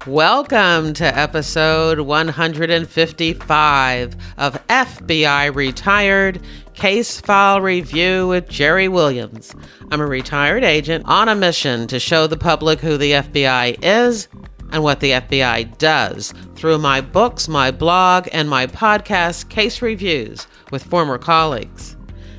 Welcome to episode 155 of FBI Retired Case File Review with Jerry Williams. I'm a retired agent on a mission to show the public who the FBI is and what the FBI does through my books, my blog, and my podcast case reviews with former colleagues.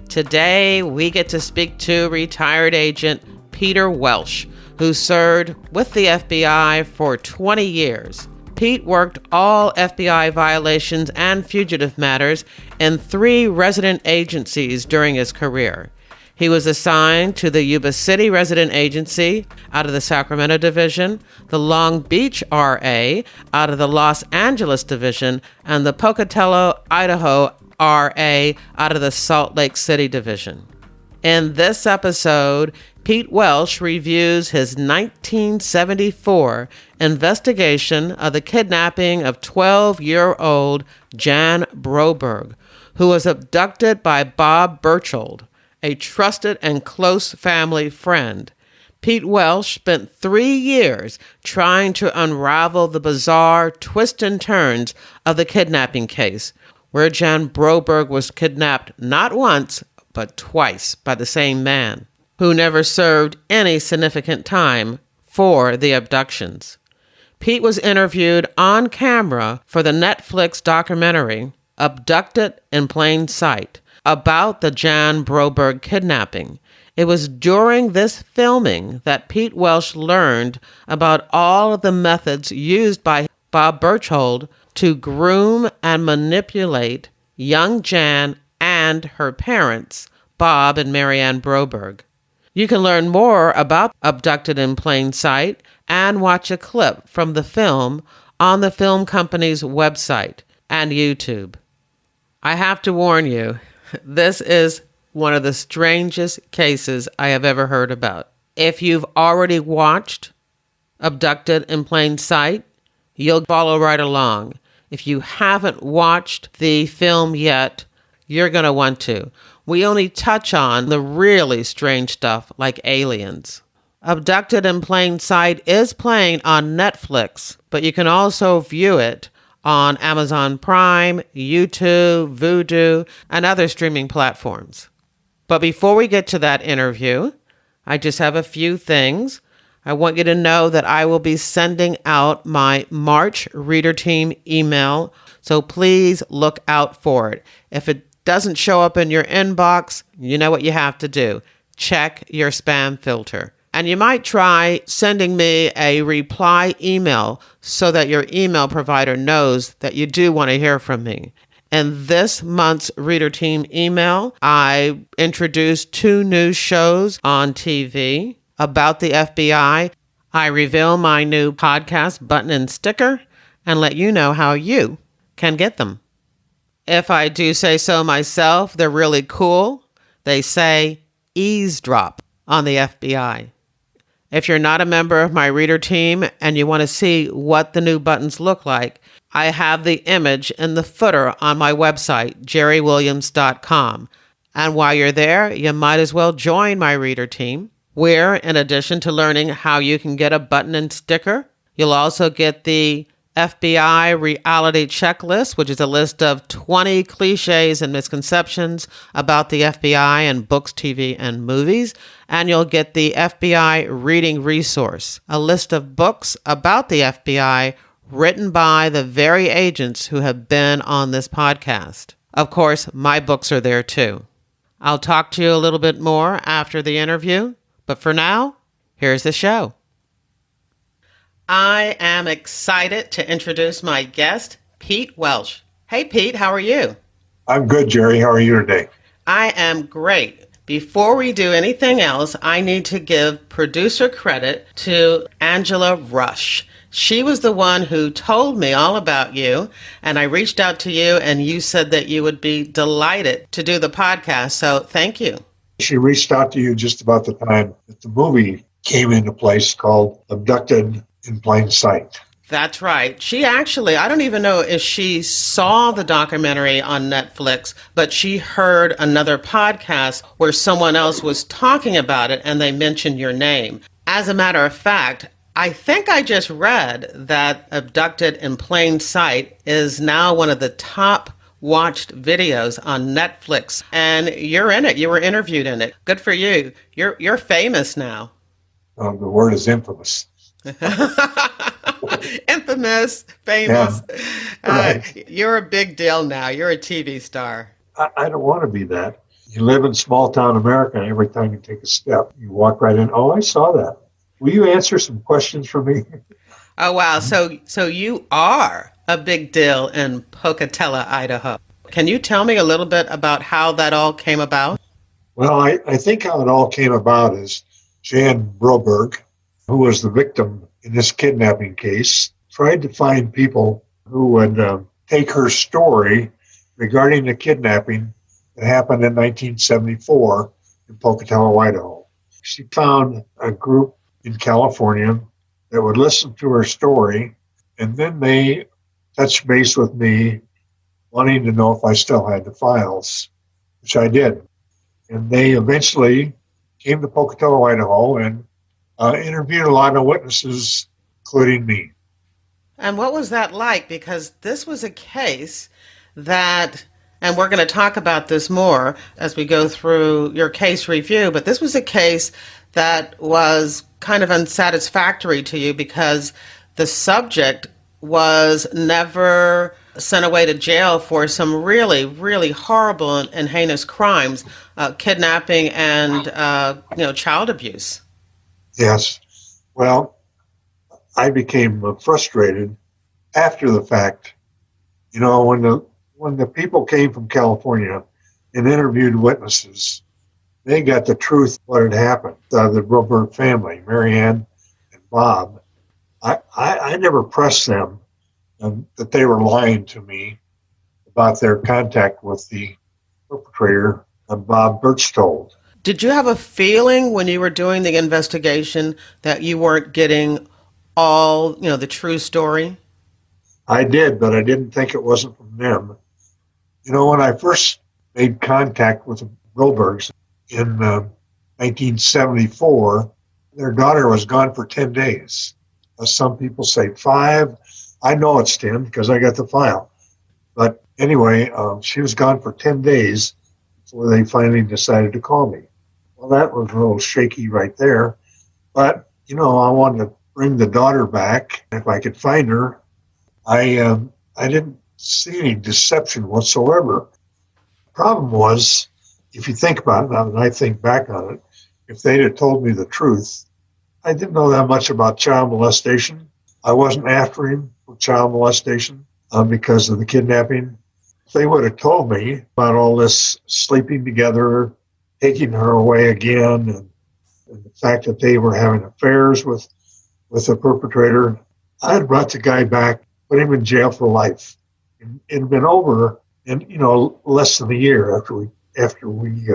Today, we get to speak to retired agent Peter Welsh, who served with the FBI for 20 years. Pete worked all FBI violations and fugitive matters in 3 resident agencies during his career. He was assigned to the Yuba City Resident Agency out of the Sacramento Division, the Long Beach RA out of the Los Angeles Division, and the Pocatello, Idaho RA out of the Salt Lake City Division. In this episode, Pete Welsh reviews his 1974 investigation of the kidnapping of 12-year-old Jan Broberg, who was abducted by Bob Berchtold, a trusted and close family friend. Pete Welsh spent 3 years trying to unravel the bizarre twists and turns of the kidnapping case, where Jan Broberg was kidnapped not once, but twice by the same man, who never served any significant time for the abductions. Pete was interviewed on camera for the Netflix documentary Abducted in Plain Sight about the Jan Broberg kidnapping. It was during this filming that Pete Welsh learned about all of the methods used by Bob Berchtold to groom and manipulate young Jan and her parents, Bob and Marianne Broberg. You can learn more about Abducted in Plain Sight and watch a clip from the film on the film company's website and YouTube. I have to warn you, this is one of the strangest cases I have ever heard about. If you've already watched Abducted in Plain Sight, you'll follow right along. If you haven't watched the film yet, you're going to want to. We only touch on the really strange stuff like aliens. Abducted in Plain Sight is playing on Netflix, but you can also view it on Amazon Prime, YouTube, Vudu, and other streaming platforms. But before we get to that interview, I just have a few things. I want you to know that I will be sending out my March Reader Team email, so please look out for it. If it doesn't show up in your inbox, you know what you have to do. Check your spam filter. And you might try sending me a reply email so that your email provider knows that you do want to hear from me. In this month's Reader Team email, I introduced 2 new shows on TV about the FBI. I reveal my new podcast button and sticker and let you know how you can get them. If I do say so myself, they're really cool. They say eavesdrop on the FBI. If you're not a member of my reader team and you want to see what the new buttons look like, I have the image in the footer on my website, jerrywilliams.com. And while you're there, you might as well join my reader team, where in addition to learning how you can get a button and sticker, you'll also get the FBI Reality Checklist, which is a list of 20 cliches and misconceptions about the FBI and books, TV, and movies. And you'll get the FBI Reading Resource, a list of books about the FBI written by the very agents who have been on this podcast. Of course, my books are there too. I'll talk to you a little bit more after the interview, but for now, here's the show. I am excited to introduce my guest, Pete Welsh. Hey, Pete, how are you? I'm good, Jerry. How are you today? I am great. Before we do anything else, I need to give producer credit to Angela Rush. She was the one who told me all about you, and I reached out to you, and you said that you would be delighted to do the podcast, so thank you. She reached out to you just about the time that the movie came into place called Abducted in Plain Sight. That's right. She actually, I don't even know if she saw the documentary on Netflix, but she heard another podcast where someone else was talking about it and they mentioned your name. As a matter of fact, I think I just read that Abducted in Plain Sight is now one of the top watched videos on Netflix. And you're in it. You were interviewed in it. Good for you. You're famous now. The word is infamous. Infamous, famous. Yeah, right. You're a big deal now. You're a TV star. I don't want to be that. You live in small town America, and every time you take a step, you walk right in. Oh, I saw that. Will you answer some questions for me? Oh, wow. So you are a big deal in Pocatello, Idaho. Can you tell me a little bit about how that all came about? Well, I think how it all came about is Jan Broberg, who was the victim in this kidnapping case, tried to find people who would take her story regarding the kidnapping that happened in 1974 in Pocatello, Idaho. She found a group in California that would listen to her story, and then they touched base with me, wanting to know if I still had the files, which I did. And they eventually came to Pocatello, Idaho, and interviewed a lot of witnesses, including me. And what was that like? Because this was a case that, and we're going to talk about this more as we go through your case review, but this was a case that was kind of unsatisfactory to you because the subject was never sent away to jail for some really, really horrible and heinous crimes, kidnapping and, child abuse. Yes. Well, I became frustrated after the fact. You know, when the people came from California and interviewed witnesses, they got the truth what had happened. The Broberg family, Marianne and Bob. I never pressed them that they were lying to me about their contact with the perpetrator, Bob Birchtold. Did you have a feeling when you were doing the investigation that you weren't getting all, the true story? I did, but I didn't think it wasn't from them. You know, when I first made contact with the Brobergs in 1974, their daughter was gone for 10 days. Some people say 5. I know it's 10 because I got the file. But anyway, she was gone for 10 days before they finally decided to call me. Well, that was a little shaky right there. But, I wanted to bring the daughter back. If I could find her, I didn't see any deception whatsoever. The problem was, if you think about it now, and I think back on it, if they'd have told me the truth, I didn't know that much about child molestation. I wasn't after him for child molestation because of the kidnapping. If they would have told me about all this sleeping together, taking her away again, and the fact that they were having affairs with the perpetrator, I had brought the guy back, put him in jail for life. It had been over in less than a year after we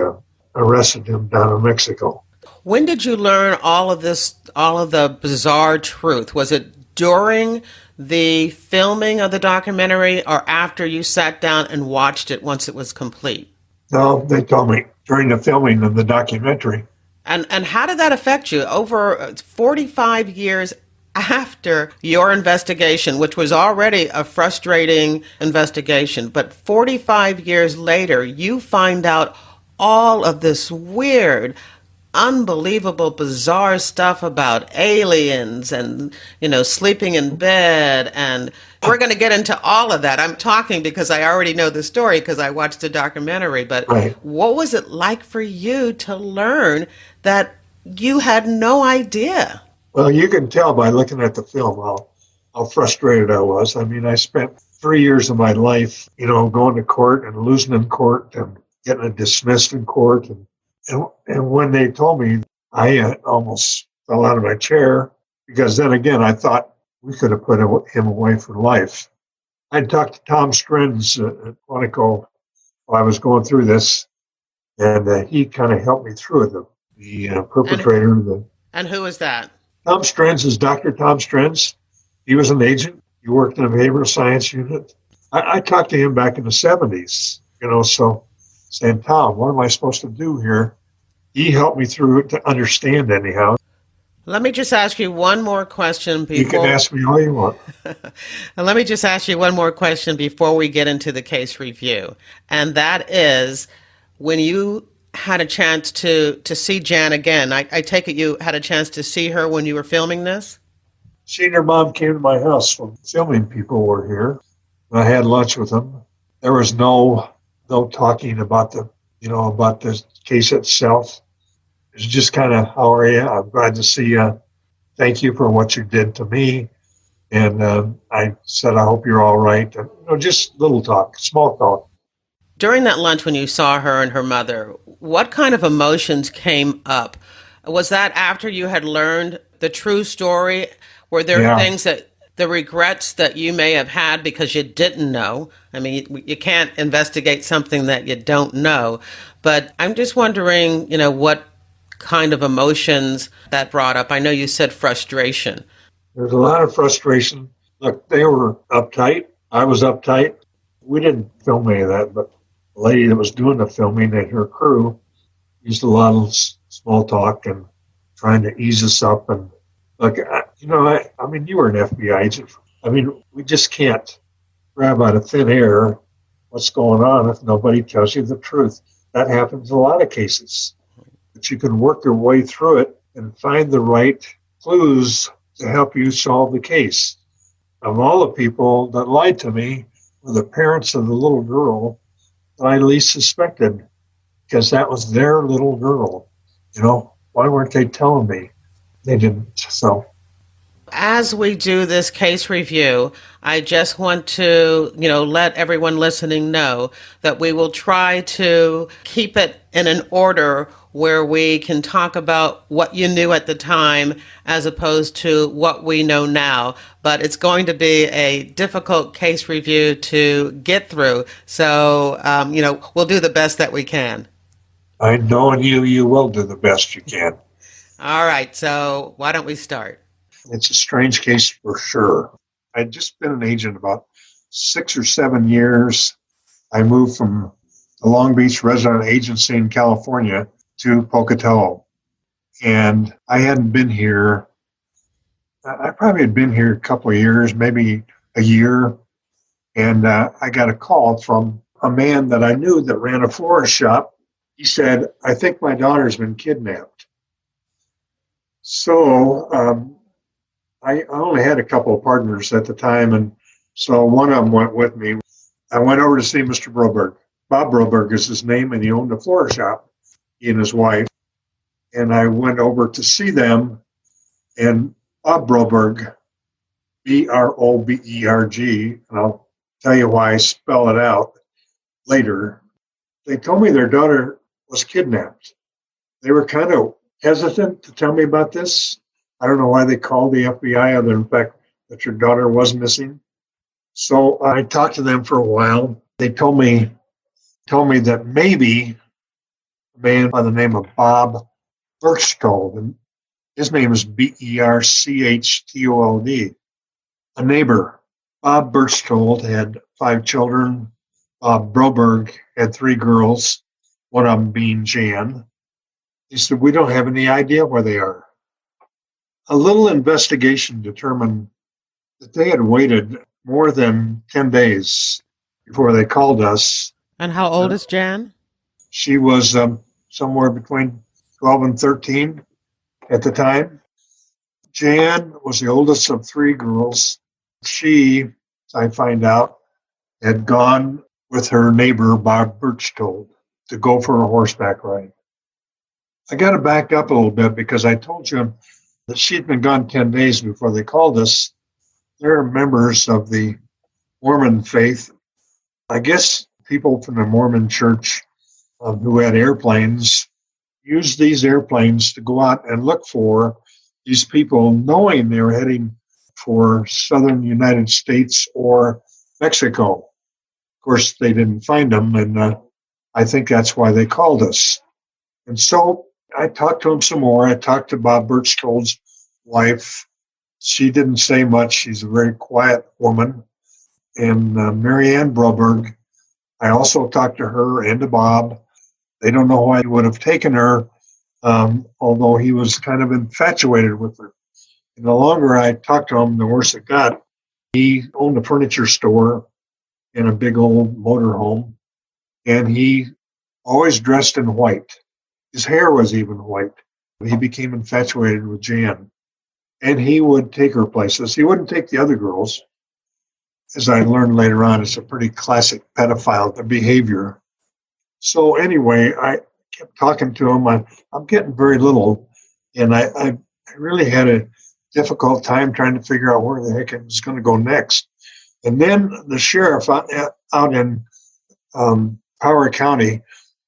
arrested him down in Mexico. When did you learn all of the bizarre truth? Was it during the filming of the documentary or after you sat down and watched it once it was complete? No, they told me during the filming of the documentary. And how did that affect you over 45 years after your investigation, which was already a frustrating investigation, but 45 years later, you find out all of this weird, unbelievable, bizarre stuff about aliens and, sleeping in bed. And we're going to get into all of that. I'm talking because I already know the story because I watched the documentary. But right. What was it like for you to learn that you had no idea? Well, you can tell by looking at the film how frustrated I was. I mean, I spent 3 years of my life, going to court and losing in court and getting it dismissed in court. And when they told me, I almost fell out of my chair because then again, I thought we could have put him away for life. I talked to Tom Strenz at Quantico while I was going through this, and he kind of helped me through it, the perpetrator. And who was that? Tom Strenz is Dr. Tom Strenz. He was an agent. He worked in a behavioral science unit. I talked to him back in the 70s, so saying, Tom, what am I supposed to do here? He helped me through it to understand anyhow. Let me just ask you one more question You can before. ask me all you want. Let me just ask you one more question before we get into the case review, and that is, when you had a chance to see Jan again, I take it you had a chance to see her when you were filming this. She and her mom came to my house when filming people were here. I had lunch with them. There was no talking about about the case itself. It was just kind of, how are you? I'm glad to see you. Thank you for what you did to me. And I said, I hope you're all right. Just little talk, small talk. During that lunch, when you saw her and her mother, what kind of emotions came up? Was that after you had learned the true story? Were there Yeah, things that the regrets that you may have had because you didn't know? I mean, you can't investigate something that you don't know. But I'm just wondering, what kind of emotions that brought up. I know you said frustration. there's a lot of frustration. Look, they were uptight. I was uptight. We didn't film any of that, but the lady that was doing the filming and her crew used a lot of small talk and trying to ease us up. And look, I mean, you were an FBI agent. I mean, we just can't grab out of thin air what's going on if nobody tells you the truth. That happens in a lot of cases. But you can work your way through it and find the right clues to help you solve the case. Of all the people that lied to me were the parents of the little girl that I least suspected, because that was their little girl. Why weren't they telling me? They didn't. So As we do this case review, I just want to, let everyone listening know that we will try to keep it in an order where we can talk about what you knew at the time as opposed to what we know now. But it's going to be a difficult case review to get through. So, we'll do the best that we can. I know you will do the best you can. All right. So why don't we start? It's a strange case for sure. I'd just been an agent about 6 or 7 years. I moved from the Long Beach resident agency in California to Pocatello. And I hadn't been here. I probably had been here a couple of years, maybe a year. And I got a call from a man that I knew that ran a florist shop. He said, I think my daughter's been kidnapped. So I only had a couple of partners at the time, and so one of them went with me. I went over to see Mr. Broberg. Bob Broberg is his name, and he owned a floor shop, he and his wife. And I went over to see them, and Bob Broberg, Broberg, and I'll tell you why I spell it out later. They told me their daughter was kidnapped. They were kind of hesitant to tell me about this. I don't know why they called the FBI other than the fact that your daughter was missing. So I talked to them for a while. They told me that maybe a man by the name of Bob Berchtold, and his name is Berchtold, a neighbor. Bob Berchtold had 5 children. Bob Broberg had 3 girls, one of them being Jan. He said, we don't have any idea where they are. A little investigation determined that they had waited more than 10 days before they called us. And how old is Jan? She was somewhere between 12 and 13 at the time. Jan was the oldest of 3 girls. She, I find out, had gone with her neighbor, Bob Berchtold, to go for a horseback ride. I got to back up a little bit because I told you that she'd been gone 10 days before they called us. They're members of the Mormon faith. I guess people from the Mormon church who had airplanes used these airplanes to go out and look for these people, knowing they were heading for southern United States or Mexico. Of course, they didn't find them, and I think that's why they called us. And so I talked to him some more. I talked to Bob Berchtold's wife. She didn't say much. She's a very quiet woman. And Marianne Broberg, I also talked to her and to Bob. They don't know why he would have taken her although he was kind of infatuated with her. And the longer I talked to him, the worse it got. He owned a furniture store in a big old motorhome, and he always dressed in white. His hair was even white. He became infatuated with Jan, and he would take her places. He wouldn't take the other girls. As I learned later on, it's a pretty classic pedophile behavior. So anyway, I kept talking to him. I'm getting very little, and I really had a difficult time trying to figure out where the heck it was going to go next. And then the sheriff out in Power County,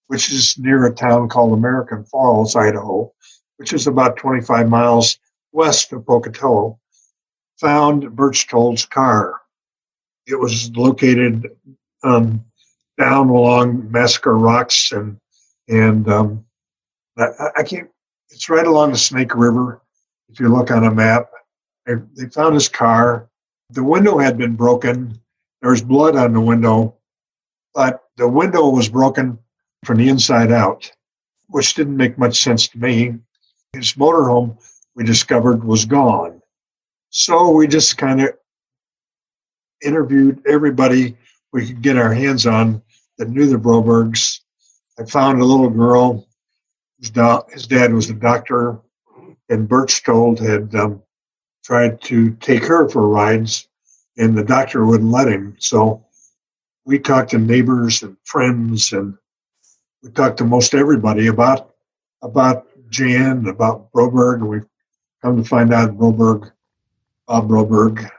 which is near a town called American Falls, Idaho, which is about 25 miles west of Pocatello, found Berchtold's car. It was located down along Massacre Rocks, and I can't. It's right along the Snake River. If you look on a map, they found his car. The window had been broken. There was blood on the window, but the window was broken from the inside out, which didn't make much sense to me. His motorhome, we discovered, was gone. So we just kind of interviewed everybody we could get our hands on that knew the Brobergs. I found a little girl. His dad was a doctor, and Berchtold had tried to take her for rides, and the doctor wouldn't let him. So we talked to neighbors and friends, and we talked to most everybody about Jan, about Broberg, and we've come to find out Bob Broberg,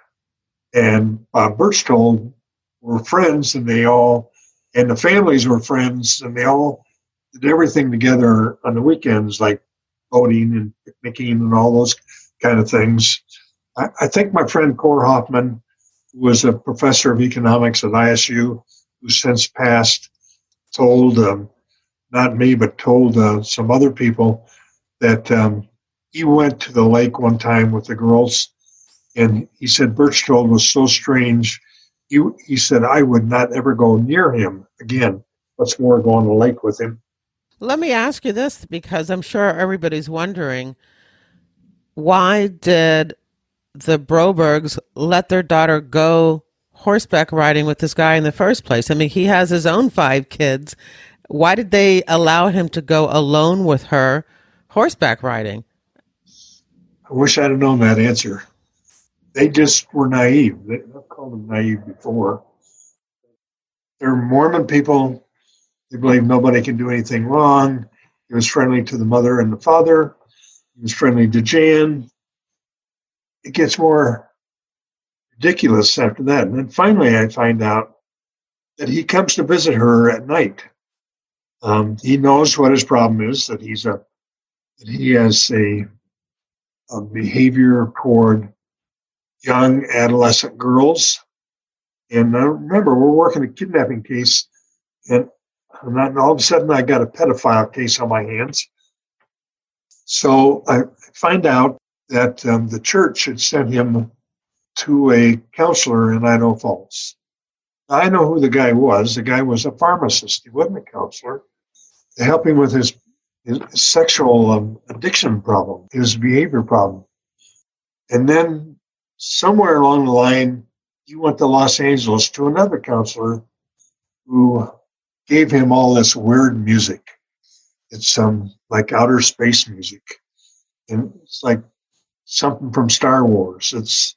and Bob Berchtold were friends, and the families were friends, and they all did everything together on the weekends, like boating and picnicking and all those kind of things. I think my friend Cor Hoffman, who was a professor of economics at ISU, who since passed, told, not me, but told some other people that he went to the lake one time with the girls, and he said Berchtold was so strange. He said, I would not ever go near him again. What's more, go on the lake with him. Let me ask you this, because I'm sure everybody's wondering, why did the Brobergs let their daughter go horseback riding with this guy in the first place? I mean, he has his own 5 kids. Why did they allow him to go alone with her horseback riding? I wish I'd have known that answer. They just were naive. I've called them naive before. They're Mormon people. They believe nobody can do anything wrong. He was friendly to the mother and the father. He was friendly to Jan. It gets more ridiculous after that. And then finally I find out that he comes to visit her at night. He knows what his problem is, that he has a behavior toward young adolescent girls. And remember, we're working a kidnapping case, and all of a sudden I got a pedophile case on my hands. So I find out that the church had sent him to a counselor in Idaho Falls. I know who the guy was. The guy was a pharmacist. He wasn't a counselor. To help him with his sexual addiction problem, his behavior problem. And then somewhere along the line, he went to Los Angeles to another counselor who gave him all this weird music. It's like outer space music. And it's like something from Star Wars. It's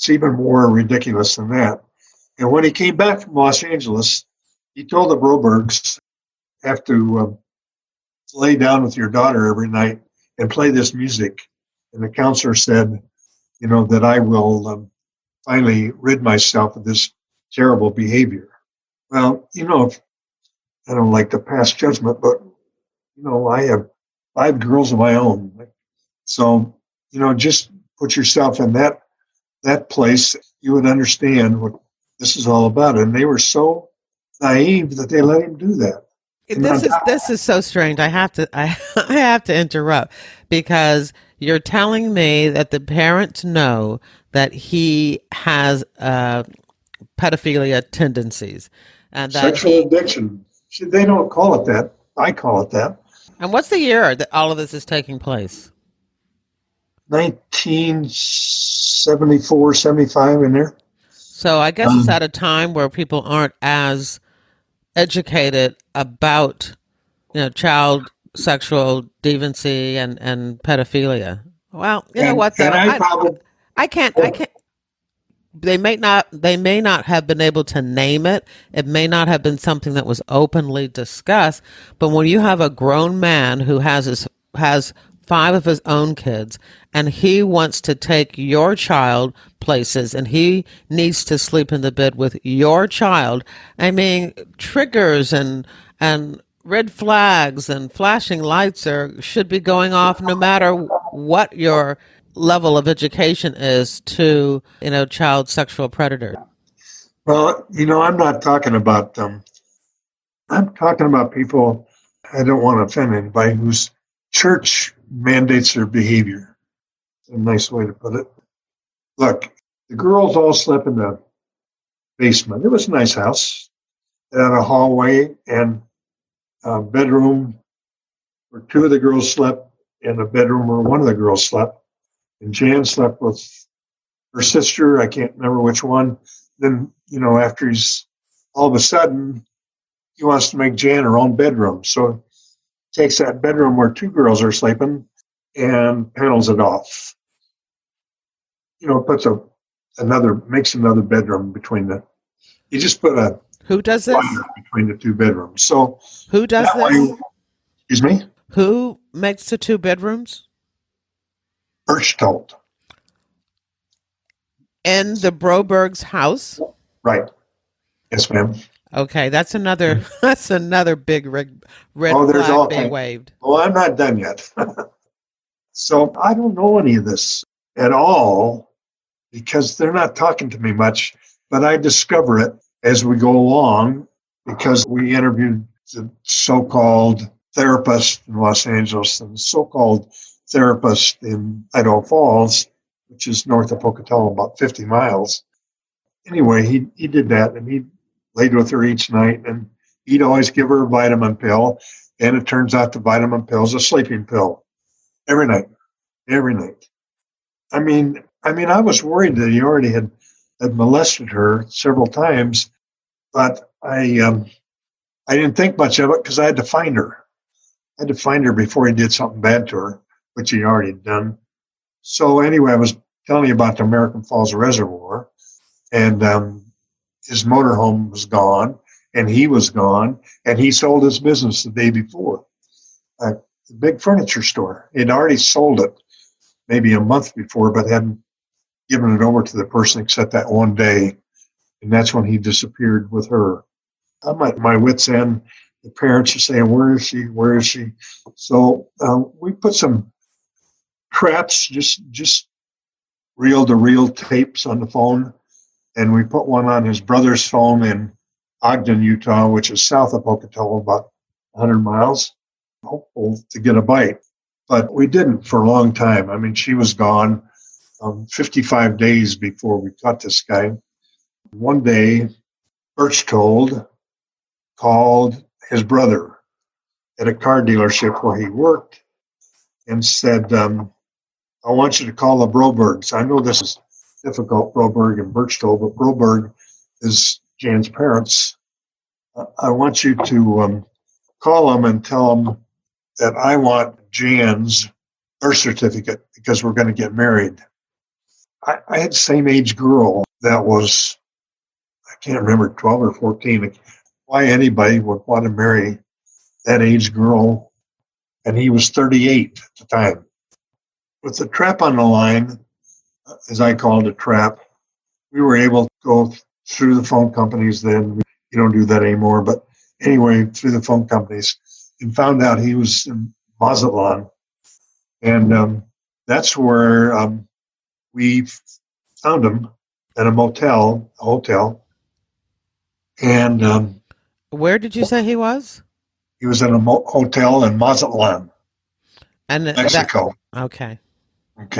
even more ridiculous than that. And when he came back from Los Angeles, he told the Brobergs, have to lay down with your daughter every night and play this music. And the counselor said, that I will finally rid myself of this terrible behavior. Well, I don't like to pass judgment, but, I have 5 girls of my own. So, just put yourself in that place, you would understand what this is all about. And they were so naive that they let him do that. This is so strange. I have to interrupt, because you're telling me that the parents know that he has pedophilia tendencies and that sexual addiction. They don't call it that. I call it that. And what's the year that all of this is taking place? 1974, 75 in there. So I guess it's at a time where people aren't as educated about, child sexual deviancy and pedophilia. Well, you know what And though? I probably, I can't. They may not have been able to name it. It may not have been something that was openly discussed. But when you have a grown man who has five of his own kids, and he wants to take your child places, and he needs to sleep in the bed with your child, I mean, triggers and red flags and flashing lights should be going off no matter what your level of education is to child sexual predators. well, I'm not talking about them. I'm talking about people. I don't want to offend anybody whose church mandates their behavior. A nice way to put it. Look, the girls all slept in the basement. It was a nice house. It had a hallway and a bedroom where two of the girls slept, and a bedroom where one of the girls slept. And Jan slept with her sister. I can't remember which one. Then, after he's all of a sudden, he wants to make Jan her own bedroom. So he takes that bedroom where two girls are sleeping and panels it off. Puts makes another bedroom between he just put a Who does this? between the two bedrooms. So Who does this? Excuse me? Who makes the two bedrooms? Birchtold. In the Broberg's house? Right. Yes, ma'am. Okay, that's another big red there's flag all being kinds. waved. Well, I'm not done yet. So I don't know any of this at all because they're not talking to me much, but I discover it as we go along because we interviewed the so-called therapist in Los Angeles and the so-called therapist in Idaho Falls, which is north of Pocatello, about 50 miles. Anyway, he did that, and he laid with her each night, and he'd always give her a vitamin pill, and it turns out the vitamin pill is a sleeping pill every night. I mean, I was worried that he already had molested her several times, but I didn't think much of it because I had to find her. I had to find her before he did something bad to her, which he already had done. So anyway, I was telling you about the American Falls Reservoir, and his motorhome was gone, and he was gone, and he sold his business the day before. A big furniture store. He'd already sold it maybe a month before, but hadn't given it over to the person except that one day, and that's when he disappeared with her. I'm at my wit's end. The parents are saying, "Where is she? Where is she?" So we put some traps, just reel-to-reel tapes on the phone, and we put one on his brother's phone in Ogden, Utah, which is south of Pocatello, about 100 miles, hopeful to get a bite. But we didn't for a long time. I mean, she was gone 55 days before we caught this guy. One day, Birchtold called his brother at a car dealership where he worked and said, I want you to call the Brobergs. I know this is difficult, Broberg and Birchtold, but Broberg is Jan's parents. I want you to call them and tell them that I want Jan's birth certificate because we're going to get married. I had the same age girl that was, I can't remember, 12 or 14. Why anybody would want to marry that age girl. And he was 38 at the time. With the trap on the line, as I called a trap, we were able to go through the phone companies then. You don't do that anymore. But anyway, through the phone companies and found out he was in Mazatlan. And that's where we found him at a hotel. And where did you say he was? He was in a hotel in Mazatlan, and Mexico. Okay,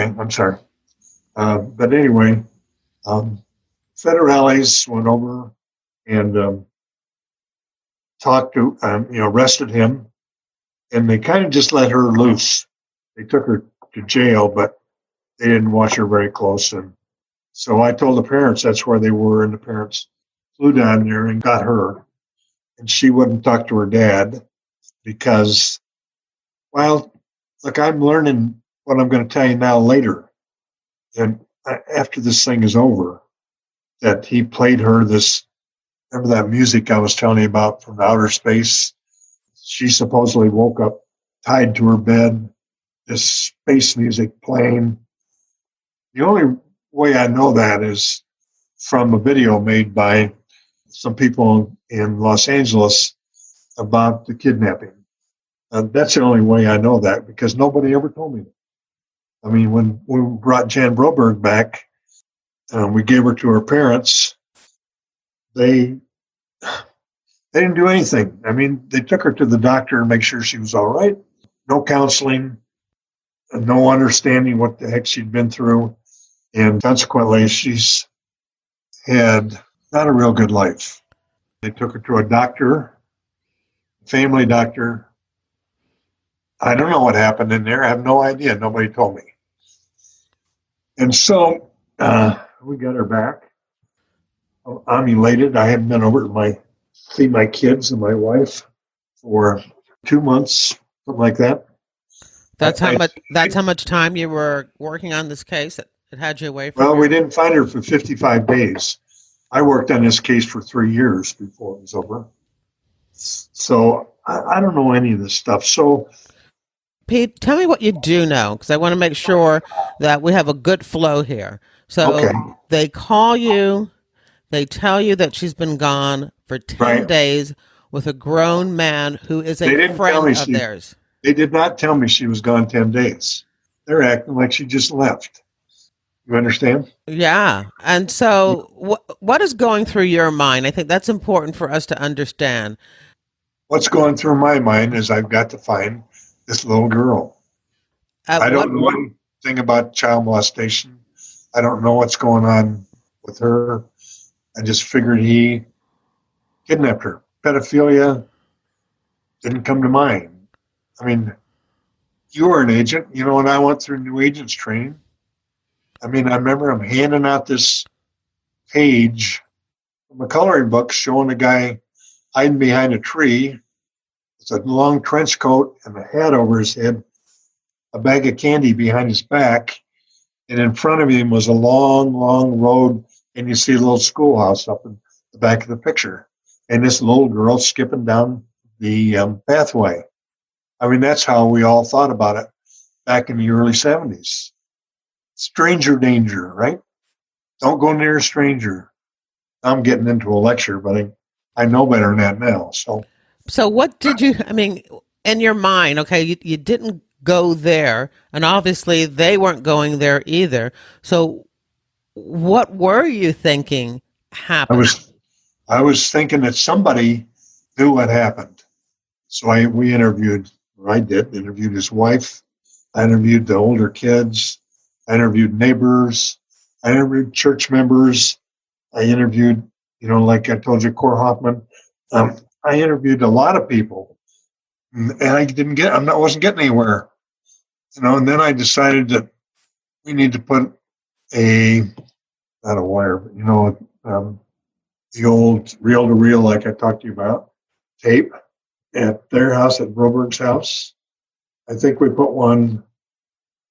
I'm sorry. But anyway, federales went over and talked to, arrested him and they kind of just let her loose. They took her to jail, but they didn't watch her very close. And so I told the parents that's where they were, and the parents flew down there and got her. And she wouldn't talk to her dad because, well, look, I'm learning what I'm going to tell you now later. And after this thing is over, that he played her this, remember that music I was telling you about from outer space? She supposedly woke up tied to her bed, this space music playing. The only way I know that is from a video made by some people in Los Angeles about the kidnapping. That's the only way I know that, because nobody ever told me. I mean, when we brought Jan Broberg back, we gave her to her parents. They didn't do anything. I mean, they took her to the doctor and make sure she was all right. No counseling, no understanding what the heck she'd been through. And consequently, she's had not a real good life. They took her to a doctor, family doctor. I don't know what happened in there. I have no idea. Nobody told me. And so we got her back. I'm elated. I haven't been over to see my kids and my wife for 2 months, something like that. That's how much time you were working on this case. It had you away from. Well, we didn't find her for 55 days. I worked on this case for 3 years before it was over. So I don't know any of this stuff. So, Pete, tell me what you do know, because I want to make sure that we have a good flow here. So okay. They call you, they tell you that she's been gone for 10 days with a grown man who is a friend of theirs. They did not tell me she was gone 10 days. They're acting like she just left. You understand? Yeah. And so what is going through your mind? I think that's important for us to understand. What's going through my mind is I've got to find this little girl. I don't know anything about child molestation. I don't know what's going on with her. I just figured he kidnapped her. Pedophilia didn't come to mind. I mean, you were an agent, when I went through new agents training. I mean, I remember him handing out this page from a coloring book showing a guy hiding behind a tree. It's a long trench coat and a hat over his head, a bag of candy behind his back, and in front of him was a long, long road, and you see a little schoolhouse up in the back of the picture, and this little girl skipping down the pathway. I mean, that's how we all thought about it back in the early 70s. Stranger danger, right? Don't go near a stranger. I'm getting into a lecture, but I know better than that now. So what did you, in your mind, okay, you didn't go there, and obviously they weren't going there either. So what were you thinking happened? I was thinking that somebody knew what happened. So we interviewed his wife. I interviewed the older kids. I interviewed neighbors. I interviewed church members. I interviewed, like I told you, Cor Hoffman. I interviewed a lot of people, and I wasn't getting anywhere, and then I decided that we need to put not a wire, but the old reel-to-reel, like I talked to you about, tape at their house, at Broberg's house. I think we put one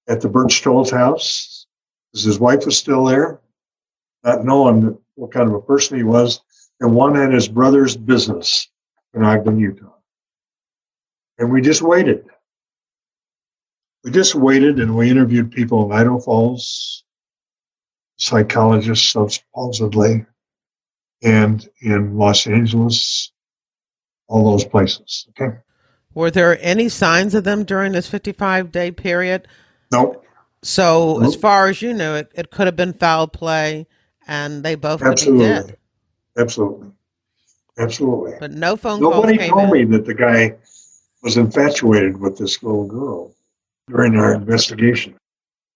at the Bert Stoll's house, because his wife was still there, not knowing what kind of a person he was, and one at his brother's business in Ogden, Utah. And we just waited. And we interviewed people in Idaho Falls, psychologists supposedly, and in Los Angeles, all those places. Okay. Were there any signs of them during this 55-day period? Nope. So as far as you knew, it could have been foul play, and they both could be dead. Absolutely. But no phone calls Nobody came told in. me that the guy was infatuated with this little girl during our investigation.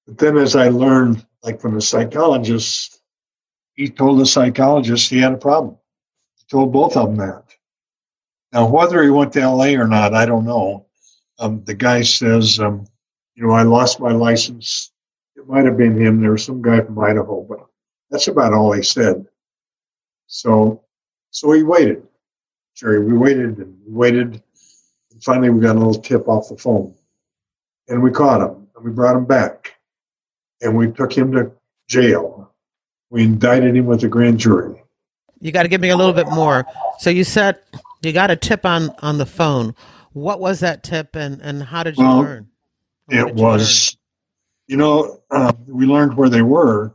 But then as I learned, like from the psychologist, he told the psychologist he had a problem. He told both of them that. Now, whether he went to L.A. or not, I don't know. The guy says, I lost my license. It might have been him. There was some guy from Idaho, but that's about all he said. So we waited, Jerry. We waited and waited. And finally, we got a little tip off the phone. And we caught him. And we brought him back. And we took him to jail. We indicted him with a grand jury. You got to give me a little bit more. So you said you got a tip on the phone. What was that tip, and how did you learn? It was, we learned where they were.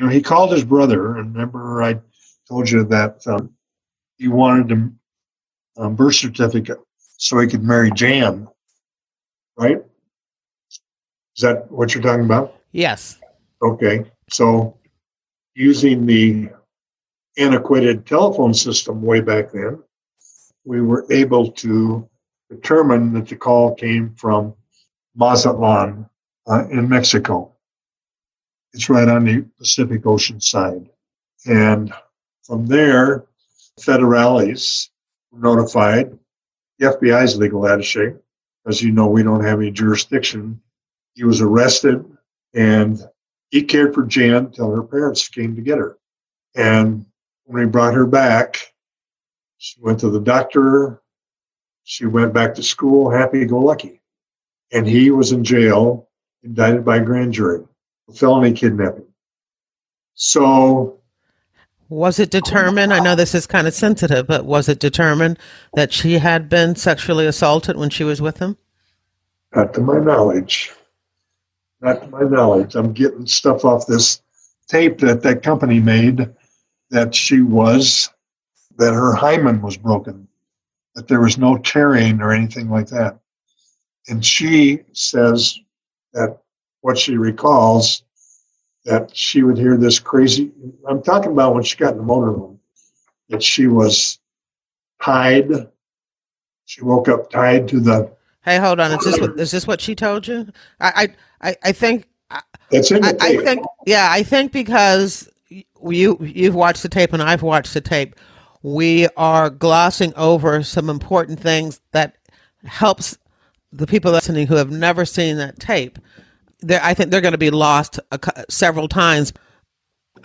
He called his brother, and remember I told you that he wanted a birth certificate so he could marry Jan, right? Is that what you're talking about? Yes. Okay. So using the antiquated telephone system way back then, we were able to determine that the call came from Mazatlan in Mexico. It's right on the Pacific Ocean side. And from there, federales were notified. The FBI's legal attache, as you know, we don't have any jurisdiction. He was arrested, and he cared for Jan until her parents came to get her. And when he brought her back, she went to the doctor. She went back to school, happy-go-lucky. And he was in jail, indicted by grand jury, for felony kidnapping. So, was it determined, I know this is kind of sensitive, but was it determined that she had been sexually assaulted when she was with him? Not to my knowledge. Not to my knowledge. I'm getting stuff off this tape that company made that her hymen was broken, that there was no tearing or anything like that. And she says that what she recalls, that she would hear this crazy, I'm talking about when she got in the motorhome, that she was tied. She woke up tied to the... Hey, hold on. Is this what she told you? I think... It's in the tape. I think because you've watched the tape and I've watched the tape, we are glossing over some important things that helps the people listening who have never seen that tape. I think they're going to be lost several times.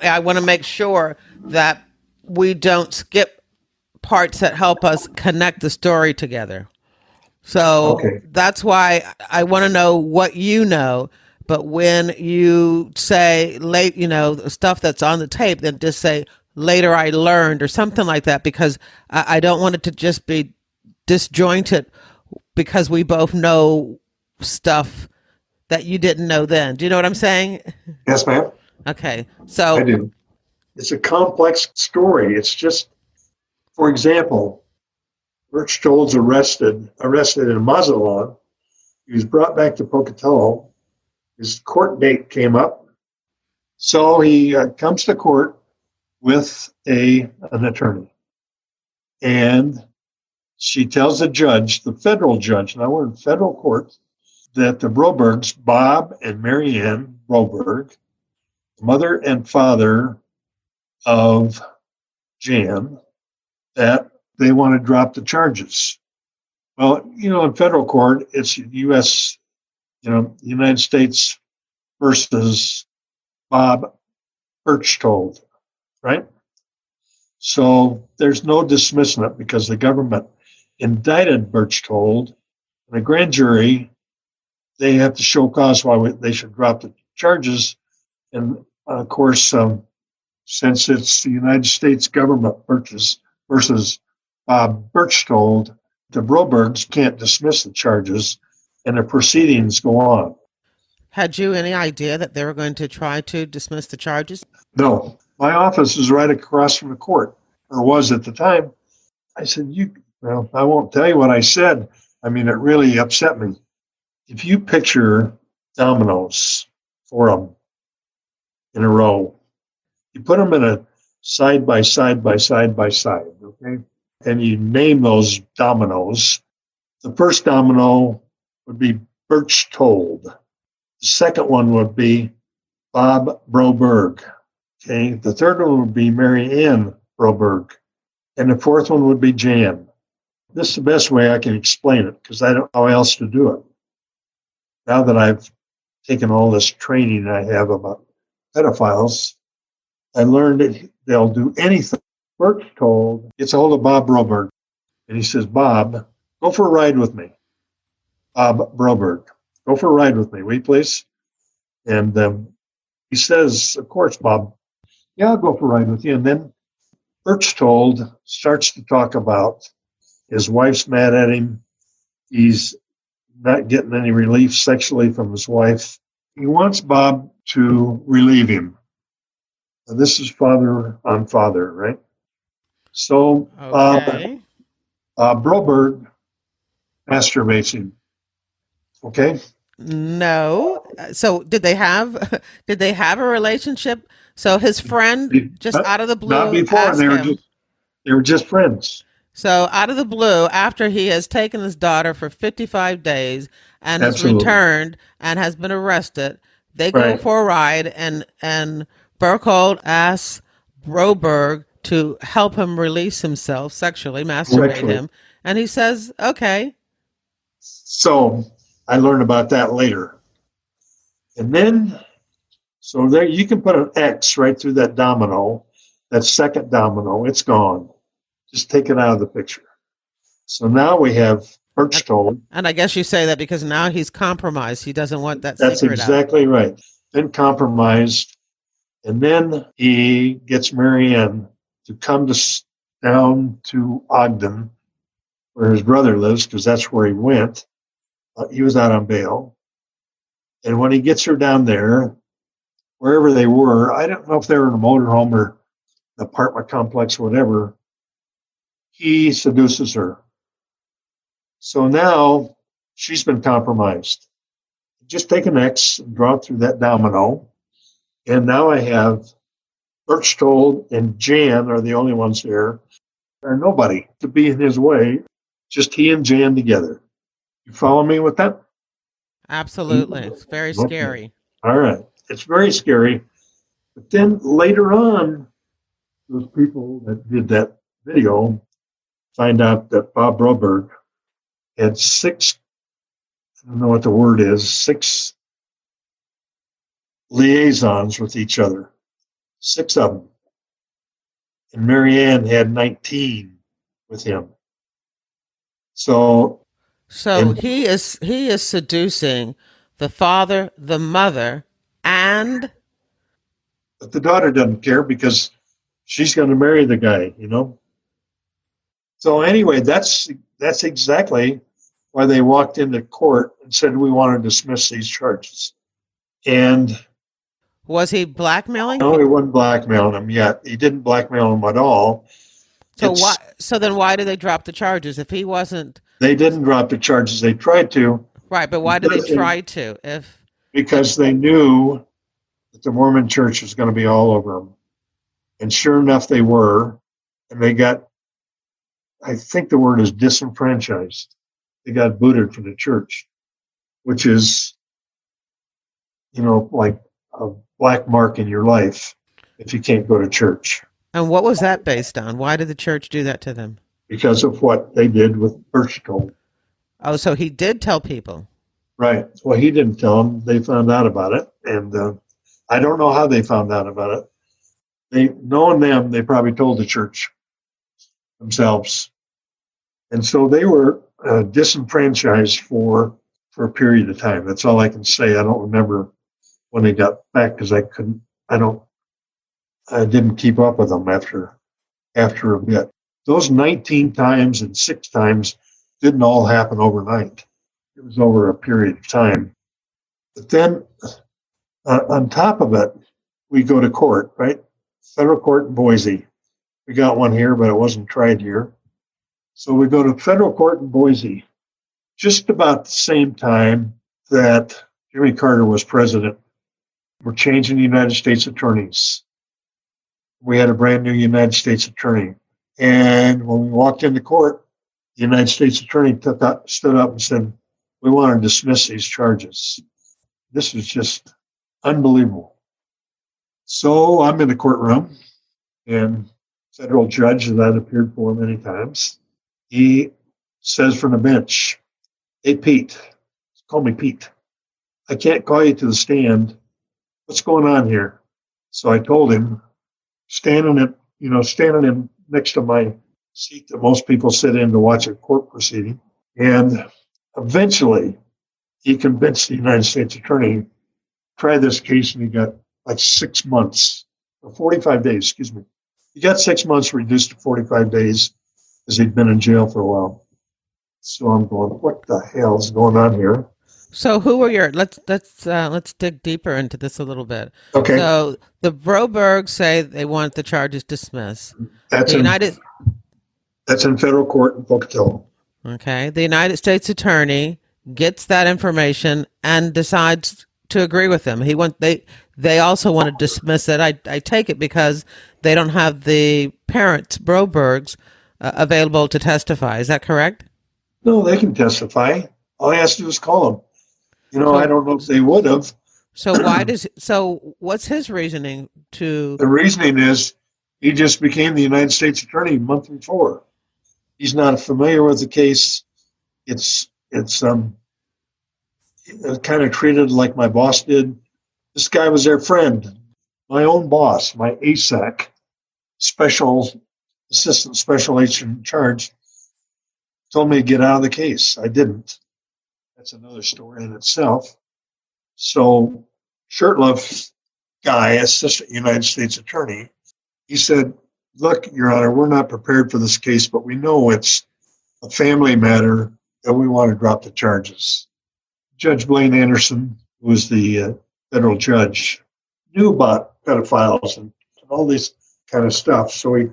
I want to make sure that we don't skip parts that help us connect the story together. So That's why I want to know what you know. But when you say the stuff that's on the tape, then just say later I learned or something like that, because I don't want it to just be disjointed because we both know stuff that you didn't know then. Do you know what I'm saying? Yes, ma'am. Okay. So I do. It's a complex story. It's just, for example, Birch Told's arrested in Mazatlan. He was brought back to Pocatello. His court date came up. So he comes to court with an attorney. And she tells the judge, the federal judge, now we're in federal court, that the Brobergs, Bob and Mary Ann Broberg, mother and father of Jan, that they want to drop the charges. Well, in federal court, it's U.S., United States versus Bob Birchtold, right? So there's no dismissing it because the government indicted Birchtold, and the grand jury, they have to show cause why they should drop the charges. And of course, since it's the United States government versus Bob Birchtold, the Brobergs can't dismiss the charges, and the proceedings go on. Had you any idea that they were going to try to dismiss the charges? No. My office is right across from the court, or was at the time. I said, I won't tell you what I said. I mean, it really upset me. If you picture dominoes, 4 of them in a row, you put them in a side by side by side by side, okay? And you name those dominoes. The first domino would be Birchtold. The second one would be Bob Broberg. Okay. The third one would be Mary Ann Broberg. And the fourth one would be Jan. This is the best way I can explain it because I don't know how else to do it. Now that I've taken all this training I have about pedophiles, I learned that they'll do anything. Burke's told, gets a hold of Bob Broberg, and he says, Bob, go for a ride with me. Bob Broberg, go for a ride with me, will you please? And he says, of course, Bob, yeah, I'll go for a ride with you. And then Berchtold starts to talk about his wife's mad at him. He's not getting any relief sexually from his wife. He wants Bob to relieve him. And this is father on father, right? So Okay. Broberg masturbates him. Okay? No. So did they have a relationship? So his friend just out of the blue Not before. asked him. They were just friends. So out of the blue, after he has taken his daughter for 55 days and has Absolutely. returned and has been arrested, they go Right. for a ride, and Burkhold asks Broberg to help him release himself sexually, masturbate Sexually. him, and he says, "Okay." So I learned about that later. And then, so there you can put an X right through that domino, that second domino, it's gone. Just take it out of the picture. So now we have Berchtold. And I guess you say that because now he's compromised. He doesn't want that That's secret out. exactly right. Then compromised. And then he gets Marianne to come down to Ogden, where his brother lives, because that's where he went. He was out on bail. And when he gets her down there, wherever they were, I don't know if they were in a motorhome or an apartment complex, whatever, he seduces her. So now she's been compromised. Just take an X and draw it through that domino. And now I have Berchtold and Jan are the only ones there. There's nobody to be in his way, just he and Jan together. You follow me with that? Absolutely. It's very Okay. scary. All right. It's very scary. But then later on, those people that did that video find out that Bob Broberg had six, I don't know what the word is, six liaisons with each other, six of them. And Marianne had 19 with him. So he is seducing the father, the mother, and but the daughter doesn't care because she's going to marry the guy, you know. So anyway, that's exactly why they walked into court and said we want to dismiss these charges. And was he blackmailing? no, he wasn't blackmailing him yet. He didn't blackmail him at all. So then why did they drop the charges if he wasn't? They didn't drop the charges. They tried to. Right, but why did they try to? Because they knew that the Mormon Church was going to be all over them. And sure enough, they were. And they got, I think the word is disenfranchised. They got booted from the church, which is, you know, like a black mark in your life if you can't go to church. And what was that based on? Why did the church do that to them? Because of what they did with Berchtold. Oh, so he did tell people. Right. Well, he didn't tell them. They found out about it. And I don't know how they found out about it. Knowing them, they probably told the church themselves. And so they were disenfranchised for a period of time. That's all I can say. I don't remember when they got back because I didn't keep up with them after a bit. Those 19 times and 6 times didn't all happen overnight. It was over a period of time. But then on top of it, we go to court, right? Federal court in Boise. We got one here, but it wasn't tried here. So we go to federal court in Boise just about the same time that Jimmy Carter was president. We're changing the United States attorneys. We had a brand new United States attorney. And when we walked into court, the United States attorney stood up and said, we want to dismiss these charges. This is just unbelievable. So I'm in the courtroom, and federal judge that I'd appeared for many times, he says from the bench, "Hey, Pete, call me Pete. I can't call you to the stand. What's going on here?" So I told him, standing in next to my seat that most people sit in to watch a court proceeding. And eventually, he convinced the United States attorney to try this case, and he got like 6 months, or 45 days, excuse me. He got 6 months reduced to 45 days because he'd been in jail for a while. So I'm going, what the hell is going on here? So who are your let's dig deeper into this a little bit. Okay. So the Broberg say they want the charges dismissed. That's The United in federal court in Pocatello. Okay. The United States attorney gets that information and decides to agree with them. They also want to dismiss it. I take it because they don't have the parents, Brobergs, available to testify. Is that correct? No, they can testify. All he has to do is call them. I don't know if they would have. So what's his reasoning to? The reasoning is he just became the United States attorney a month before. He's not familiar with the case. It's kind of treated like my boss did. This guy was their friend. My own boss, my ASAC, assistant special agent in charge, told me to get out of the case. I didn't. That's another story in itself. So Shurtleff guy, assistant United States attorney, he said, "Look, Your Honor, we're not prepared for this case, but we know it's a family matter that we want to drop the charges." Judge Blaine Anderson, who was the federal judge, knew about pedophiles and all this kind of stuff. So he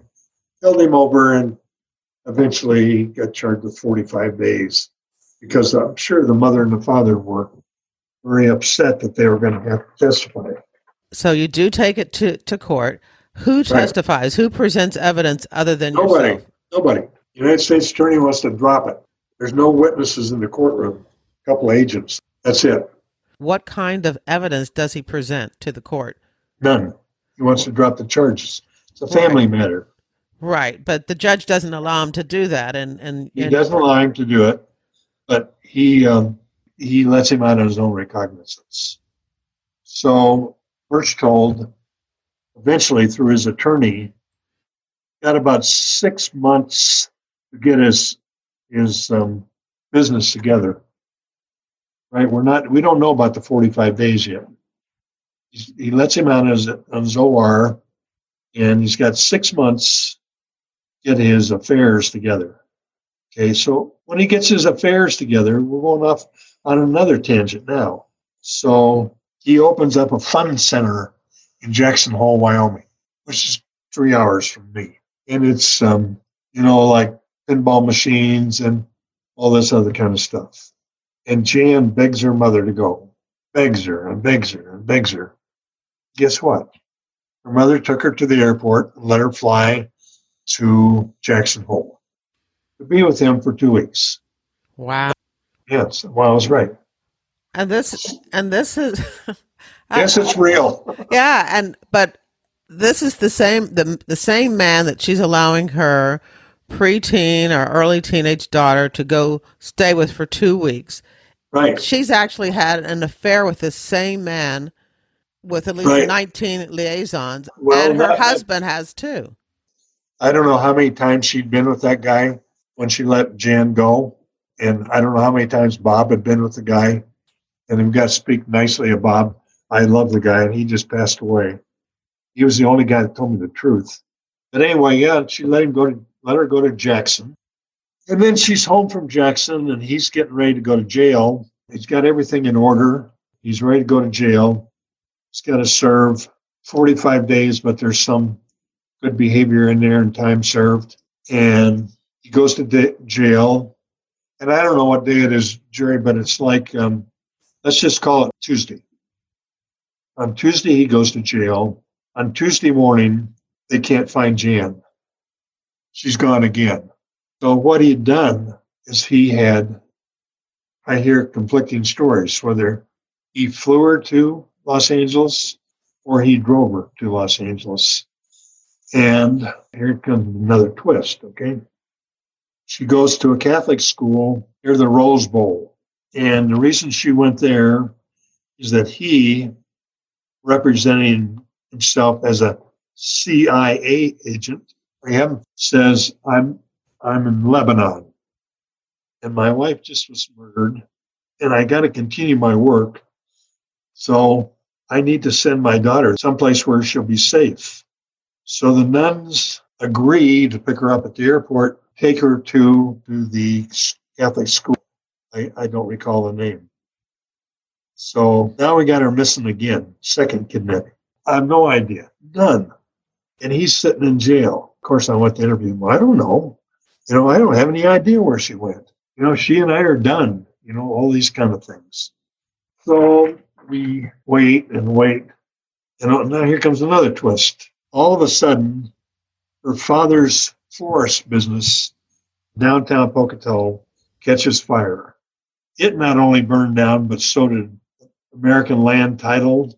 held him over, and eventually he got charged with 45 days because I'm sure the mother and the father were very upset that they were going to have to testify. So you do take it to court. Who testifies? Right. Who presents evidence other than yourself? Nobody. The United States attorney wants to drop it. There's no witnesses in the courtroom. A couple of agents. That's it. What kind of evidence does he present to the court? None. He wants to drop the charges. It's a family matter. Right, but the judge doesn't allow him to do that, and he doesn't allow him to do it, but he lets him out on his own recognizance. So first told, eventually through his attorney, got about 6 months to get his business together. Right, we don't know about the 45 days yet. He lets him out on his OR, and he's got 6 months to get his affairs together. Okay, so when he gets his affairs together, we're going off on another tangent now. So he opens up a fun center in Jackson Hole, Wyoming, which is 3 hours from me. And it's, like pinball machines and all this other kind of stuff. And Jan begs her mother to go. Begs her and begs her and begs her. Guess what? Her mother took her to the airport and let her fly to Jackson Hole to be with him for 2 weeks. Wow. Yes, well, I was right. And this is yes, it's real. Yeah, but this is the same man that she's allowing her preteen or early teenage daughter to go stay with for 2 weeks. Right. She's actually had an affair with this same man with at least 19 liaisons, and her husband has too. I don't know how many times she'd been with that guy when she let Jan go, and I don't know how many times Bob had been with the guy. And we've got to speak nicely of Bob. I love the guy, and he just passed away. He was the only guy that told me the truth. But anyway, she let her go to Jackson. And then she's home from Jackson, and he's getting ready to go to jail. He's got everything in order. He's ready to go to jail. He's got to serve 45 days, but there's some good behavior in there and time served. And he goes to jail. And I don't know what day it is, Jerry, but it's like, let's just call it Tuesday. On Tuesday, he goes to jail. On Tuesday morning, they can't find Jan. She's gone again. So what he had done is I hear conflicting stories, whether he flew her to Los Angeles or he drove her to Los Angeles. And here comes another twist, okay? She goes to a Catholic school near the Rose Bowl. And the reason she went there is that he, representing himself as a CIA agent, for him, says, I'm in Lebanon. And my wife just was murdered. And I got to continue my work. So I need to send my daughter someplace where she'll be safe. So the nuns agree to pick her up at the airport, take her to the Catholic school. I don't recall the name. So now we got her missing again, second kidnapping. I have no idea, none. And he's sitting in jail. Of course, I went to interview him. I don't know. I don't have any idea where she went. She and I are done, all these kind of things. So we wait and wait. Now here comes another twist. All of a sudden, her father's florist business, downtown Pocatello, catches fire. It not only burned down, but so did American Land Title